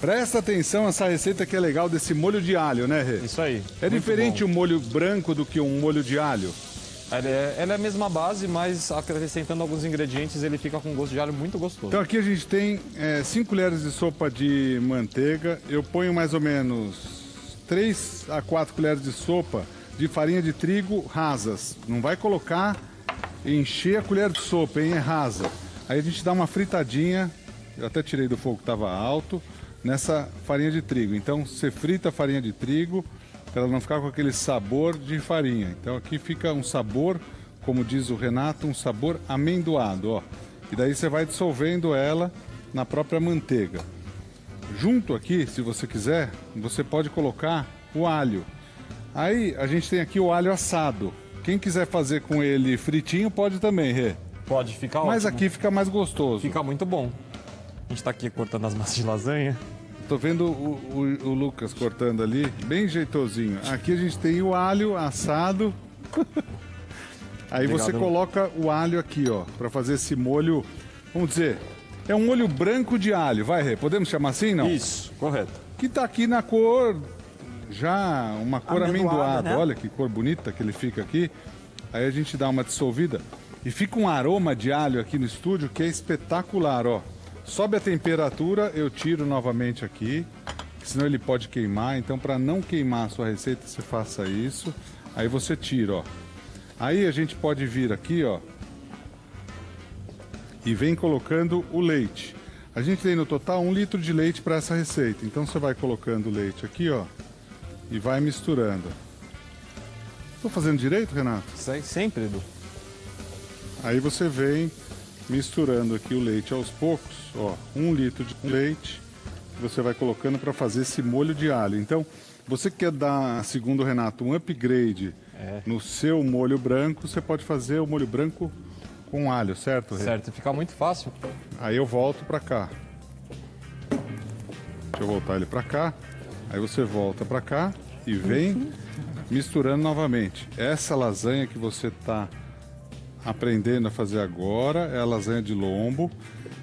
Presta atenção nessa receita que é legal desse molho de alho, né, Rê? Isso aí. É muito diferente bom. o molho branco do que um molho de alho? Ela é a mesma base, mas acrescentando alguns ingredientes, ele fica com gosto de alho muito gostoso. Então aqui a gente tem 5 colheres de sopa de manteiga. Eu ponho mais ou menos 3 a 4 colheres de sopa de farinha de trigo rasas. Não vai colocar, encher a colher de sopa, hein? É rasa. Aí a gente dá uma fritadinha, eu até tirei do fogo que estava alto, nessa farinha de trigo. Então você frita a farinha de trigo para ela não ficar com aquele sabor de farinha. Então aqui fica um sabor, como diz o Renato, um sabor amendoado, ó. E daí você vai dissolvendo ela na própria manteiga. Junto aqui, se você quiser, você pode colocar o alho. Aí a gente tem aqui o alho assado. Quem quiser fazer com ele fritinho pode também, Rê. Pode ficar Mas ótimo. aqui fica mais gostoso. Fica muito bom. A gente tá aqui cortando as massas de lasanha. Tô vendo o Lucas cortando ali, bem jeitosinho. Aqui a gente tem o alho assado. Aí Obrigado. você coloca o alho aqui, ó, para fazer esse molho, vamos dizer, é um molho branco de alho, vai, Rê? Podemos chamar assim, não? Isso, correto. Que tá aqui na cor, já uma cor amendoada, Né? olha que cor bonita que ele fica aqui. Aí a gente dá uma dissolvida e fica um aroma de alho aqui no estúdio que é espetacular, ó. Sobe a temperatura, eu tiro novamente aqui, senão ele pode queimar. Então, para não queimar a sua receita, você faça isso. Aí você tira, ó. Aí a gente pode vir aqui, ó, e vem colocando o leite. A gente tem no total 1 litro de leite para essa receita. Então você vai colocando o leite aqui, ó, e vai misturando. Tô fazendo direito, Renato? Sempre, Edu. Aí você vem misturando aqui o leite aos poucos, ó, 1 litro de leite que você vai colocando para fazer esse molho de alho. Então, você quer dar, segundo o Renato, um upgrade no seu molho branco, você pode fazer o molho branco com alho, certo, Rê? Certo, fica muito fácil. Aí eu volto para cá. Deixa eu voltar ele para cá. Aí você volta para cá e vem misturando novamente. Essa lasanha que você tá aprendendo a fazer agora é a lasanha de lombo.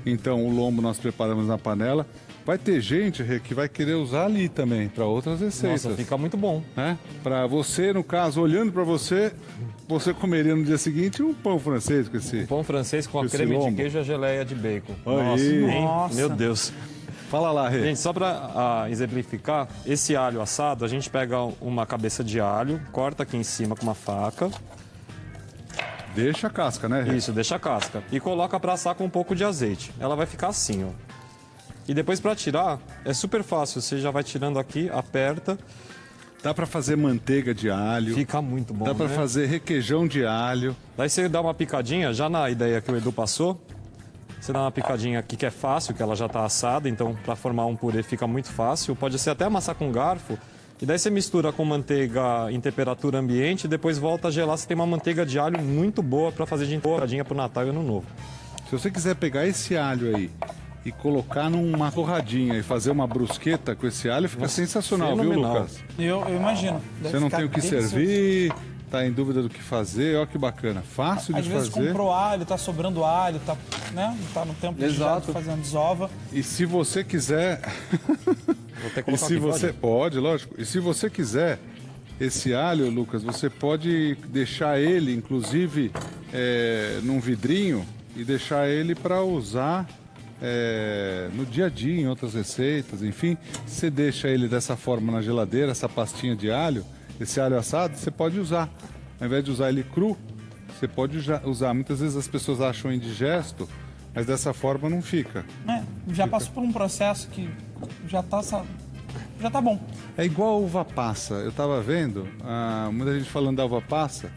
Então o lombo nós preparamos na panela. Vai ter gente, Rê, que vai querer usar ali também para outras receitas. Nossa, fica muito bom. Né? Para você, no caso, olhando para você, você comeria no dia seguinte um pão francês com esse. Pão francês com a Esse creme lombo. de queijo e a geleia de bacon. Aí. hein? Nossa. Meu Deus. Fala lá, Rê. Gente, só para exemplificar, esse alho assado, a gente pega uma cabeça de alho, corta aqui em cima com uma faca. Deixa a casca, né, Rê? Isso, deixa a casca. E coloca para assar com um pouco de azeite. Ela vai ficar assim, ó. E depois para tirar, é super fácil. Você já vai tirando aqui, aperta. Dá para fazer manteiga de alho. Fica muito bom, Dá para né? fazer requeijão de alho. Daí você dá uma picadinha, já na ideia que o Edu passou. Você dá uma picadinha aqui que é fácil, que ela já tá assada. Então, para formar um purê fica muito fácil. Pode ser até amassar com garfo. E daí você mistura com manteiga em temperatura ambiente. E depois volta a gelar. Você tem uma manteiga de alho muito boa para fazer de torradinha pro Natal e Ano Novo. Se você quiser pegar esse alho aí e colocar numa torradinha e fazer uma brusqueta com esse alho, fica Nossa, sensacional, fenomenal. viu, Lucas? Eu imagino. Deve Você não ficar tem o que delicioso. servir, tá em dúvida do que fazer, ó que bacana. Fácil Às de vezes fazer. comprou alho, tá sobrando alho, tá, né? Tá no tempo de Exato. fazendo desova. E se você quiser. Vou ter que E colocar se aqui, você. Pode, lógico. E se você quiser esse alho, Lucas, você pode deixar ele, inclusive, num vidrinho e deixar ele para usar no dia a dia, em outras receitas, enfim. Você deixa ele dessa forma na geladeira, essa pastinha de alho, esse alho assado, você pode usar. Ao invés de usar ele cru, você pode usar. Muitas vezes as pessoas acham indigesto, mas dessa forma não fica. Já passou por um processo que já tá bom. É igual a uva passa. Eu tava vendo, muita gente falando da uva passa.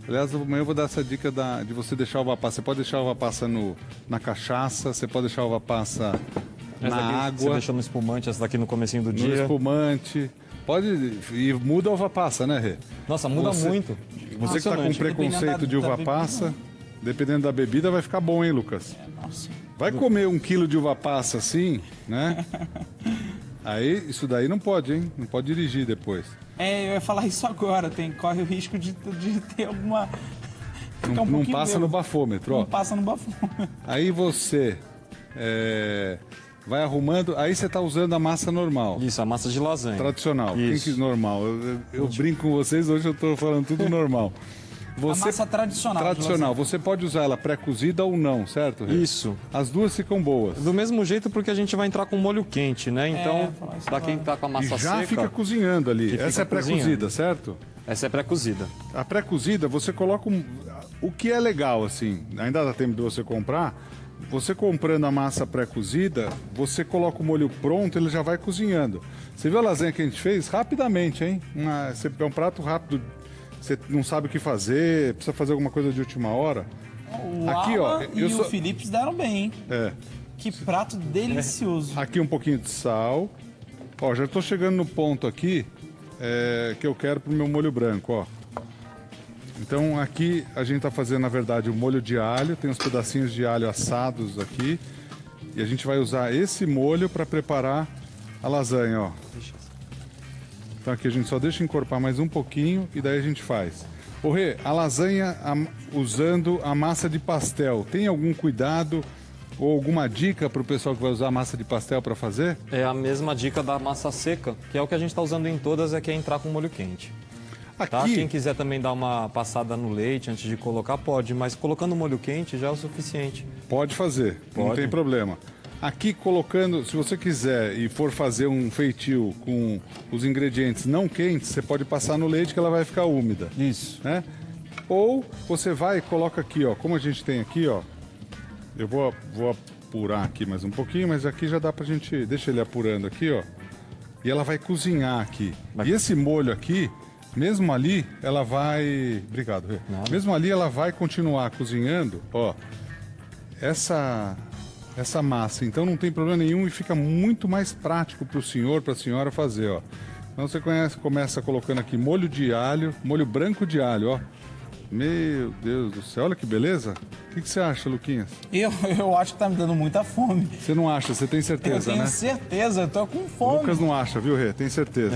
Aliás, amanhã eu vou dar essa dica de você deixar a uva passa. Você pode deixar a uva passa na cachaça, você pode deixar a uva passa Essa na daqui Você água, deixou no espumante, essa daqui no comecinho do no dia. espumante. Pode. E muda a uva passa, né, Rê? Nossa, muda Você- muito. Você que tá com Impressionante. preconceito Dependendo de da uva bebida, passa, dependendo da bebida, vai ficar bom, hein, Lucas? Nossa. Vai comer 1 quilo de uva passa assim, né? Aí, isso daí não pode, hein? Não pode dirigir depois. Eu ia falar isso agora, corre o risco de ter alguma... ficar Não, um não pouquinho passa bêbado. no bafômetro, ó. Não passa no bafômetro. Aí você vai arrumando, aí você tá usando a massa normal. Isso, a massa de lasanha. Tradicional. Isso. Quem que normal? Eu brinco com vocês, hoje eu tô falando tudo normal. A massa tradicional. de Tradicional. lasanha. Você pode usar ela pré-cozida ou não, certo? Rê? Isso. As duas ficam boas. Do mesmo jeito porque a gente vai entrar com molho quente, né? Então, falar isso pra quem tá com a E massa já seca, fica cozinhando ali. Que Essa fica é pré-cozida, cozinhando. certo? essa é pré-cozida. A pré-cozida, você coloca o que é legal, assim, ainda dá tempo de você comprar. Você comprando a massa pré-cozida, você coloca o molho pronto, ele já vai cozinhando. Você viu a lasanha que a gente fez? Rapidamente, hein? É um prato rápido, você não sabe o que fazer, precisa fazer alguma coisa de última hora. O Aqui, ó, Alan e o Felipe se deram bem, hein? É. Que prato delicioso. Aqui um pouquinho de sal. Ó, já estou chegando no ponto aqui que eu quero pro meu molho branco, ó. Então aqui a gente tá fazendo, na verdade, o molho de alho. Tem uns pedacinhos de alho assados aqui. E a gente vai usar esse molho para preparar a lasanha, ó. Então aqui a gente só deixa encorpar mais um pouquinho e daí a gente faz. Ô Rê, a lasanha usando a massa de pastel, tem algum cuidado ou alguma dica para o pessoal que vai usar a massa de pastel para fazer? É a mesma dica da massa seca, que é o que a gente está usando em todas, é que é entrar com molho quente. Tá? Aqui, Quem quiser também dar uma passada no leite antes de colocar, pode, mas colocando molho quente já é o suficiente. pode fazer, não Pode. tem problema. Aqui colocando, se você quiser e for fazer um feitio com os ingredientes não quentes, você pode passar no leite que ela vai ficar úmida, Isso. né? Ou você vai e coloca aqui, ó, como a gente tem aqui, ó. Eu vou apurar aqui mais um pouquinho, mas aqui já dá pra gente, deixa ele apurando aqui, ó. E ela vai cozinhar aqui. E esse molho aqui, mesmo ali, ela vai, obrigado, Rê. Mesmo ali ela vai continuar cozinhando, ó. Essa massa, então não tem problema nenhum e fica muito mais prático para o senhor, para a senhora fazer, ó. Então você começa colocando aqui molho de alho, molho branco de alho, ó. Meu Deus do céu, olha que beleza. O que você acha, Luquinhas? Eu acho que tá me dando muita fome. Você não acha, você tem Eu certeza, tenho né? certeza, eu tô com O fome. Lucas não acha, viu, Rê? Tem certeza.